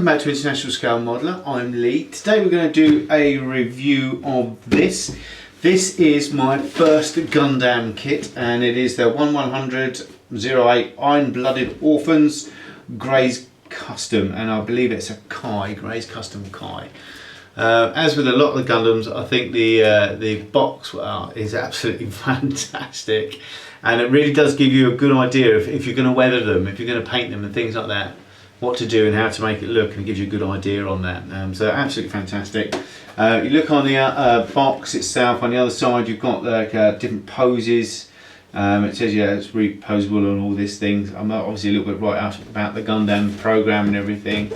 Welcome back to International Scale Modeler. I'm Lee. Today we're going to do a review of this. This is my first Gundam kit, and it is the 1100-08 Iron Blooded Orphans Graze Custom, and I believe it's a Kai, Graze Custom Kai. As with a lot of the Gundams, I think the box art is absolutely fantastic, and it really does give you a good idea if you're going to weather them, if you're going to paint them and things like that, what to do and how to make it look, and it gives you a good idea on that. So absolutely fantastic. You look on the box itself, on the other side you've got like different poses. It says it's reposable and all these things. I'm obviously a little bit right out about the Gundam program and everything.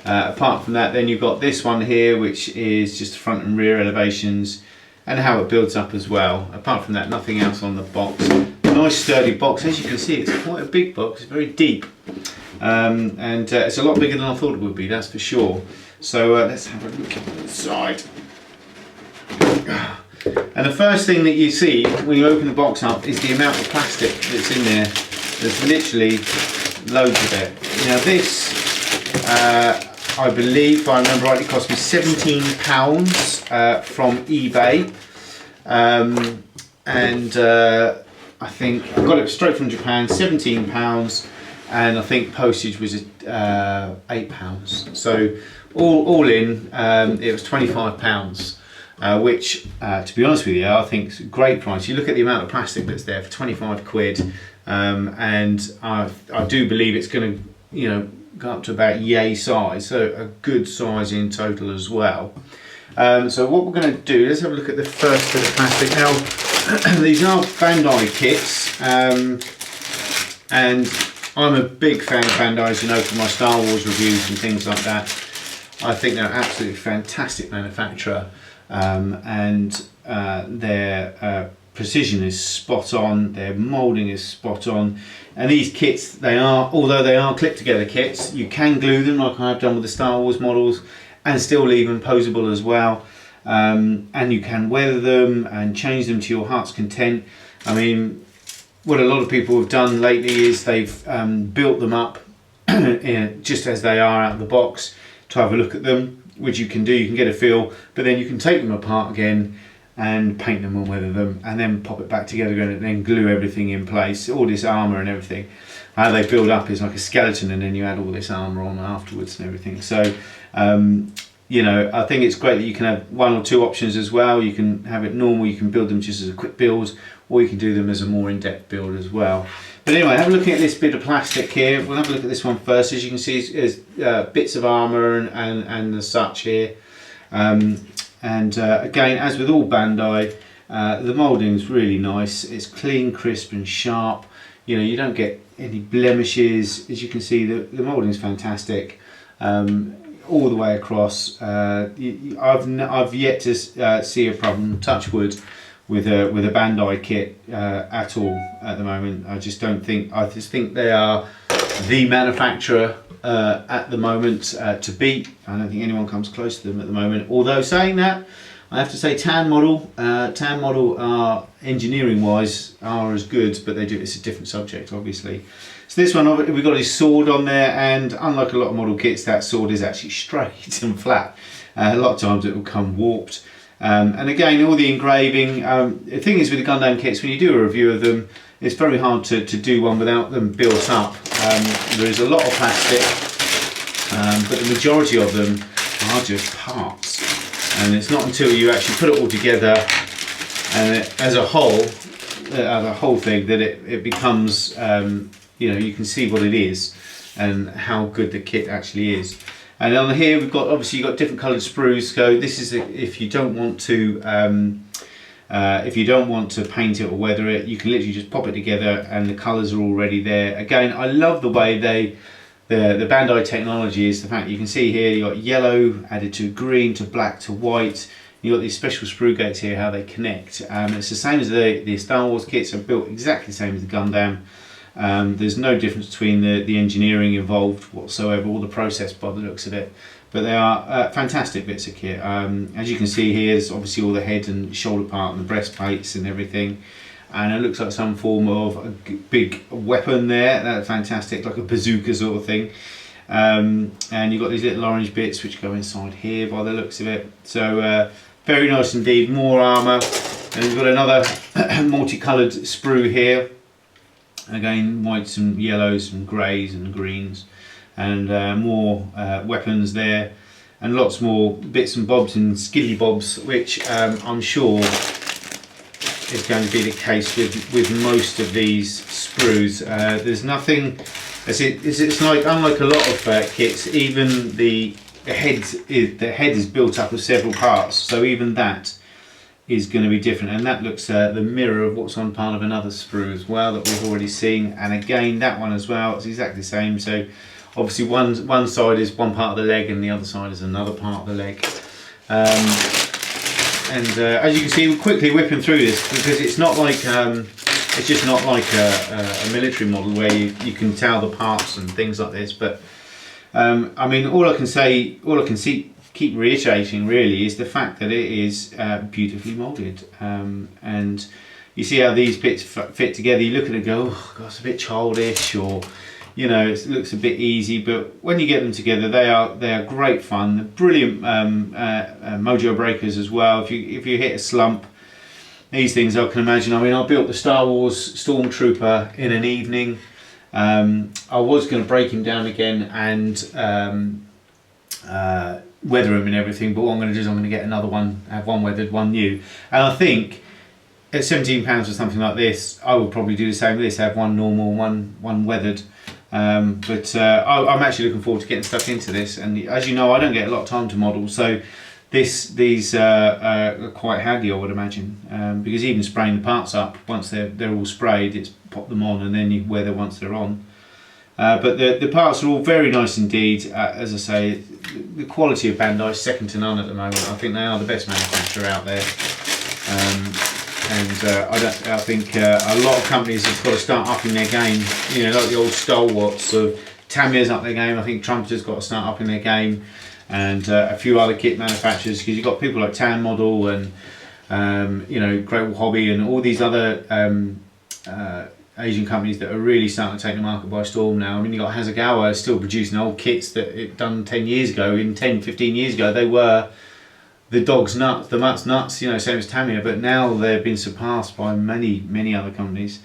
Apart from that, then you've got this one here, which is just the front and rear elevations and how it builds up as well. Apart from that, nothing else on the box. Nice sturdy box. As you can see, it's quite a big box. It's very deep. And it's a lot bigger than I thought it would be, that's for sure. So let's have a look inside. And the first thing that you see when you open the box up is the amount of plastic that's in there. There's literally loads of it. Now this, I believe, if I remember rightly, cost me £17 from eBay. I think I got it straight from Japan, £17. And I think postage was £8. So all in, it was £25, which, to be honest with you, I think is a great price. You look at the amount of plastic that's there for 25 quid, and I do believe it's going to, go up to about yay size, so a good size in total as well. So what we're going to do, let's have a look at the first bit of plastic. Now, these are Bandai kits, and I'm a big fan of Bandai, as you know, from my Star Wars reviews and things like that. I think they're an absolutely fantastic manufacturer, and their precision is spot on, their moulding is spot on. And these kits, although they are clip together kits, you can glue them like I have done with the Star Wars models and still leave them posable as well. And you can weather them and change them to your heart's content. I mean, what a lot of people have done lately is they've built them up just as they are out of the box to have a look at them, which you can do, you can get a feel, but then you can take them apart again and paint them and weather them and then pop it back together again and then glue everything in place, all this armour and everything. How they build up is like a skeleton, and then you add all this armour on afterwards and everything. So I think it's great that you can have one or two options as well. You can have it normal, you can build them just as a quick build, or you can do them as a more in-depth build as well. But anyway, have a look at this bit of plastic here. We'll have a look at this one first. As you can see, there's bits of armour and the such here. Again, as with all Bandai, the moulding is really nice. It's clean, crisp and sharp. You don't get any blemishes. As you can see, the moulding is fantastic. All the way across. I've yet to see a problem, touch wood, with a Bandai kit at all at the moment. I just think they are the manufacturer at the moment to beat. I don't think anyone comes close to them at the moment. Although saying that, I have to say Tan Model are engineering wise are as good, but it's a different subject obviously. So this one, we've got his sword on there, and unlike a lot of model kits, that sword is actually straight and flat. A lot of times it will come warped. And again, all the engraving, the thing is with the Gundam kits, when you do a review of them, it's very hard to do one without them built up. There is a lot of plastic, but the majority of them are just parts. And it's not until you actually put it all together and as a whole thing, that it becomes, you can see what it is and how good the kit actually is. And on here we've got, obviously you've got different coloured sprues. So this is if you don't want to paint it or weather it, you can literally just pop it together and the colours are already there. Again, I love the way the Bandai technology is the fact you can see here you got yellow added to green to black to white. You got these special sprue gates here, how they connect. It's the same as the Star Wars kits, are built exactly the same as the Gundam. There's no difference between the engineering involved whatsoever, or the process by the looks of it. But they are fantastic bits of kit. As you can see here, there's obviously all the head and shoulder part and the breastplates and everything. And it looks like some form of a big weapon there. That's fantastic, like a bazooka sort of thing. And you've got these little orange bits which go inside here by the looks of it. So very nice indeed. More armour, and we've got another multicoloured sprue here. Again, whites and yellows and greys and greens, and more weapons there, and lots more bits and bobs and skilly bobs, which I'm sure is going to be the case with most of these sprues. There's nothing, it's like, unlike a lot of kits, even the head is built up of several parts, so even that is going to be different, and that looks the mirror of what's on part of another sprue as well that we've already seen. And again, that one as well, it's exactly the same. So obviously one side is one part of the leg and the other side is another part of the leg. As you can see, we're quickly whipping through this, because it's not like it's just not like a military model where you can tell the parts and things like this. But I mean, all I can keep reiterating really is the fact that it is beautifully moulded, and you see how these bits fit together. You look at it and go, oh God, it's a bit childish, or you know, it looks a bit easy, but when you get them together, they are great fun. They're brilliant mojo breakers as well. If you hit a slump, these things, I can imagine. I mean, I built the Star Wars Stormtrooper in an evening. I was going to break him down again and weather them and everything, but what I'm going to do is I'm going to get another one, have one weathered, one new. And I think at £17 or something like this, I would probably do the same with this, have one normal, one weathered. I'm actually looking forward to getting stuck into this, and as you know, I don't get a lot of time to model, so these are quite handy, I would imagine, because even spraying the parts up, once they're all sprayed, it's pop them on and then you weather once they're on. But the parts are all very nice indeed. As I say, the quality of Bandai is second to none at the moment. I think they are the best manufacturer out there. I think a lot of companies have got to start upping their game. You know, like the old stalwarts of Tamiya's up their game. I think Trumpeter's got to start upping their game, and a few other kit manufacturers, because you've got people like Tan Model and you know, Great Wall Hobby and all these other Asian companies that are really starting to take the market by storm now. I mean, you've got Hasegawa still producing old kits that it done 10 years ago. In 10, 15 years ago, they were the dog's nuts, the mutt's nuts, you know, same as Tamiya, but now they've been surpassed by many other companies.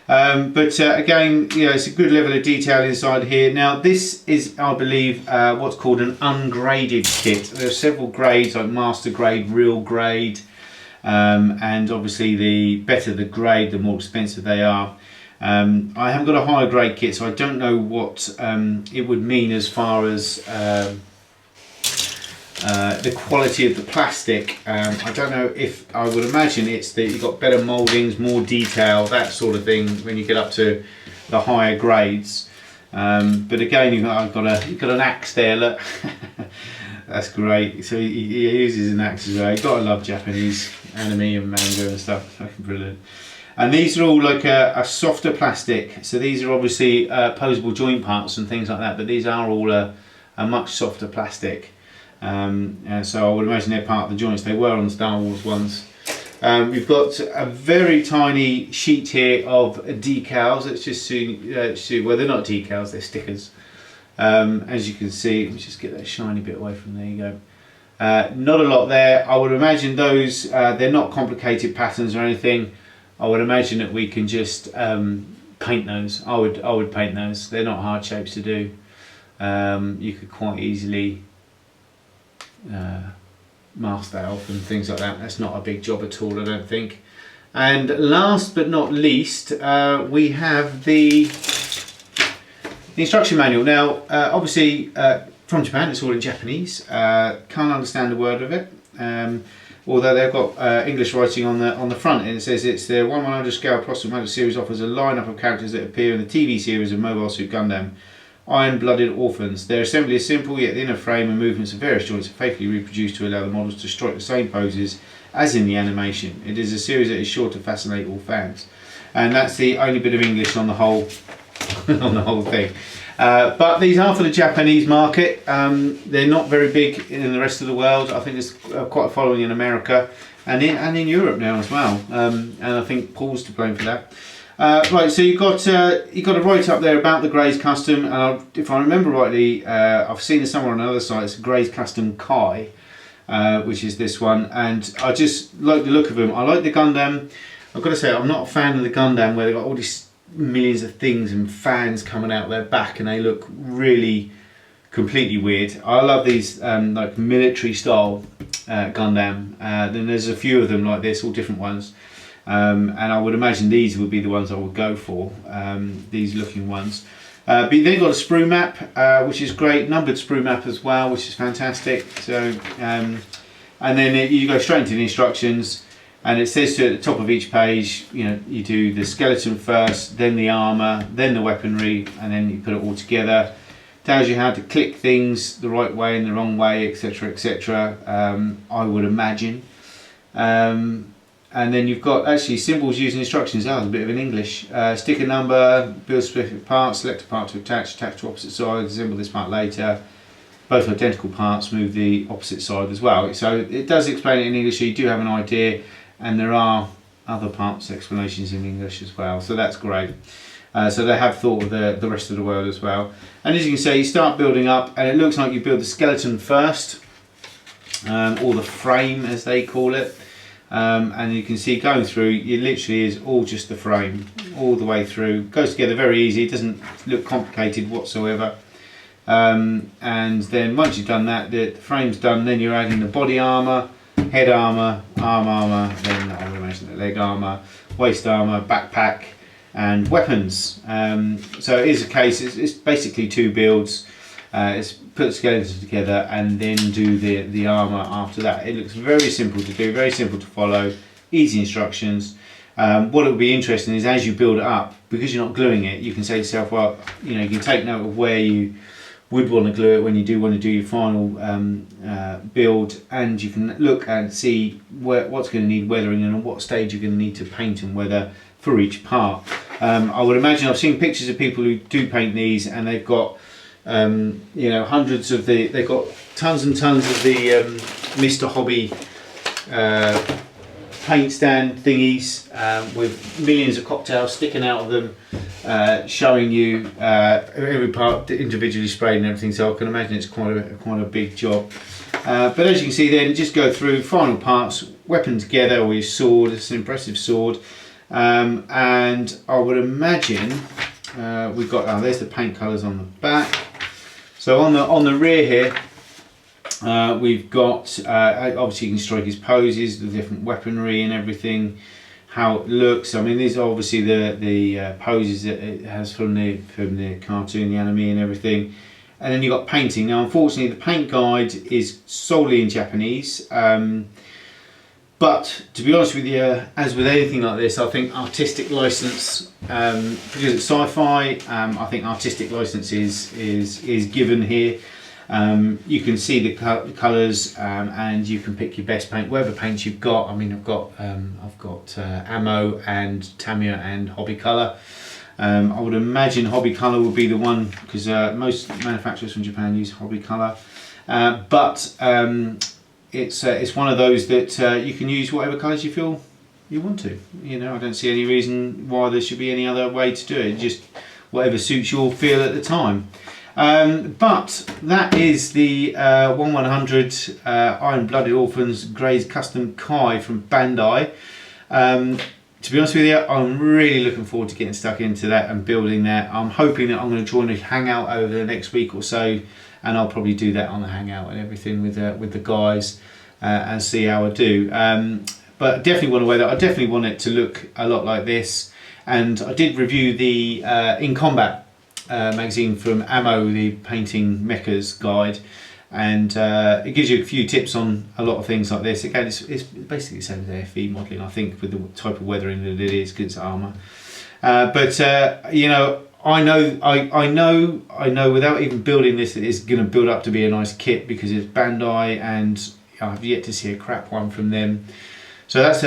Again, you know, it's a good level of detail inside here. Now, this is, I believe, what's called an ungraded kit. There are several grades, like master grade, real grade, and obviously the better the grade, the more expensive they are. I haven't got a higher grade kit, so I don't know what it would mean as far as the quality of the plastic. I don't know if, I would imagine it's that you've got better mouldings, more detail, that sort of thing when you get up to the higher grades. But again, you've got an axe there, look. That's great. So he uses an axe as well. You've got to love Japanese anime and manga and stuff. Fucking brilliant. And these are all like a softer plastic. So these are obviously posable joint parts and things like that, but these are all a much softer plastic. So I would imagine they're part of the joints. They were on the Star Wars ones. We've got a very tiny sheet here of decals. Let's just see, well, they're not decals, they're stickers. As you can see, let me just get that shiny bit away from there. You go. Not a lot there. I would imagine those, they're not complicated patterns or anything. I would imagine that we can just paint those. I would paint those. They're not hard shapes to do. You could quite easily mask that off and things like that. That's not a big job at all, I don't think. And last but not least, we have the instruction manual. Now, obviously, from Japan, it's all in Japanese. Can't understand a word of it. Although they've got English writing on the front, and it says it's the 1/100 scale approximate series offers a lineup of characters that appear in the TV series of Mobile Suit Gundam, Iron Blooded Orphans. Their assembly is simple, yet the inner frame and movements of various joints are faithfully reproduced to allow the models to strike the same poses as in the animation. It is a series that is sure to fascinate all fans, and that's the only bit of English on the whole on the whole thing. But these are for the Japanese market. They're not very big in the rest of the world. I think there's quite a following in America and in Europe now as well. And I think Paul's to blame for that. Right, so you've got a write up there about the Graze Custom, and if I remember rightly, I've seen it somewhere on another site. It's Graze Custom Kai, which is this one, and I just like the look of them. I like the Gundam. I've got to say, I'm not a fan of the Gundam where they've got all these millions of things and fans coming out their back, and they look really completely weird. I love these like military style Gundam. Then there's a few of them like this, all different ones. And I would imagine these would be the ones I would go for, these looking ones. But then got a sprue map, which is great, numbered sprue map as well, which is fantastic. So, and then you go straight into the instructions, and it says to you at the top of each page, you know, you do the skeleton first, then the armour, then the weaponry, and then you put it all together. Tells you how to click things the right way and the wrong way, etc., etc. I would imagine. And then you've got actually symbols using instructions. That was a bit of an English. Stick a number, build specific parts, select a part to attach to opposite side, assemble this part later. Both identical parts, move the opposite side as well. So it does explain it in English, so you do have an idea, and there are other parts explanations in English as well, so that's great. So they have thought of the rest of the world as well. And as you can see, you start building up, and it looks like you build the skeleton first, or the frame as they call it. And you can see going through, it literally is all just the frame all the way through. Goes together very easy, it doesn't look complicated whatsoever. And then once you've done that, the frame's done, then you're adding the body armour, head armour, arm armour, then I would imagine the leg armour, waist armour, backpack, and weapons. So it is a case, it's basically two builds. It's put the skeletons together and then do the armour after that. It looks very simple to do, very simple to follow, easy instructions. What will be interesting is as you build it up, because you're not gluing it, you can say to yourself, well, you know, you can take note of where you would want to glue it when you do want to do your final build, and you can look and see what's going to need weathering and at what stage you're going to need to paint and weather for each part. I would imagine, I've seen pictures of people who do paint these, and they've got you know, hundreds of they've got tons and tons of the Mr. Hobby paint stand thingies with millions of cocktails sticking out of them, showing you every part individually sprayed and everything. So I can imagine it's quite a big job. But as you can see, then just go through final parts, weapon together, or your sword. It's an impressive sword, and I would imagine we've got there's the paint colours on the back. So on the rear here, we've got obviously you can strike his poses, the different weaponry and everything, how it looks. I mean, these are obviously the poses that it has from the cartoon, the anime, and everything. And then you've got painting. Now, unfortunately, the paint guide is solely in Japanese. But to be honest with you, as with anything like this, I think artistic license, because it's sci-fi, I think artistic license is given here. You can see the colours, and you can pick your best paint, whatever paints you've got. I mean, I've got Ammo and Tamiya and Hobby Colour. I would imagine Hobby Colour would be the one, because most manufacturers from Japan use Hobby Colour. It's one of those that you can use whatever colours you feel you want to. You know, I don't see any reason why there should be any other way to do it. Just whatever suits your feel at the time. But that is the 1100 Iron Blooded Orphans Graze Custom Kai from Bandai. To be honest with you, I'm really looking forward to getting stuck into that and building that. I'm hoping that I'm going to join a hangout over the next week or so, and I'll probably do that on the hangout and everything with the guys and see how I do. But I definitely want to wear that. I definitely want it to look a lot like this. And I did review the In Combat magazine from Ammo, the painting mechas guide, and it gives you a few tips on a lot of things like this. Again, it's basically the same as AFV modelling, I think, with the type of weathering that it is, because it's armour. But you know, I know without even building this, it's going to build up to be a nice kit, because it's Bandai, and I've yet to see a crap one from them. So that's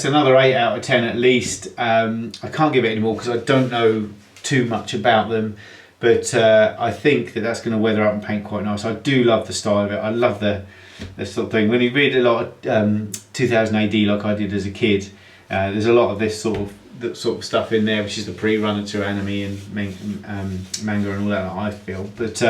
another 8 out of 10 at least. I can't give it any more because I don't know too much about them, but I think that that's going to weather up and paint quite nice. I do love the style of it. I love the sort of thing. When you read a lot of 2000 AD like I did as a kid, there's a lot of this sort of the sort of stuff in there, which is the pre-runner to anime and manga and all that, I feel. But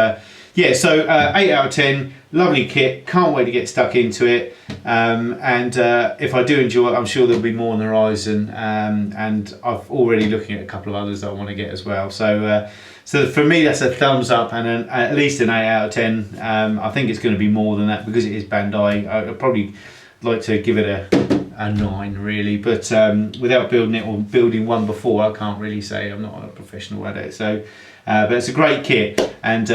yeah, so 8 out of 10, lovely kit, can't wait to get stuck into it. And if I do enjoy it, I'm sure there'll be more on the horizon. And I've already looking at a couple of others that I want to get as well. So so for me, that's a thumbs up and at least an 8 out of 10. I think it's going to be more than that because it is Bandai. I'd probably like to give it a 9 really, but without building it or building one before, I can't really say. I'm not a professional at it. So but it's a great kit, and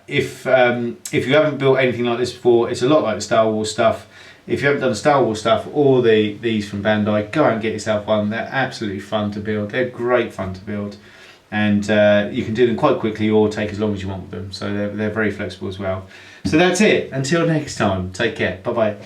if you haven't built anything like this before, it's a lot like the Star Wars stuff. If you haven't done Star Wars stuff or these from Bandai, go out and get yourself one. They're absolutely fun to build. They're great fun to build, and you can do them quite quickly or take as long as you want with them. So they're very flexible as well. So that's it. Until next time, take care. Bye bye.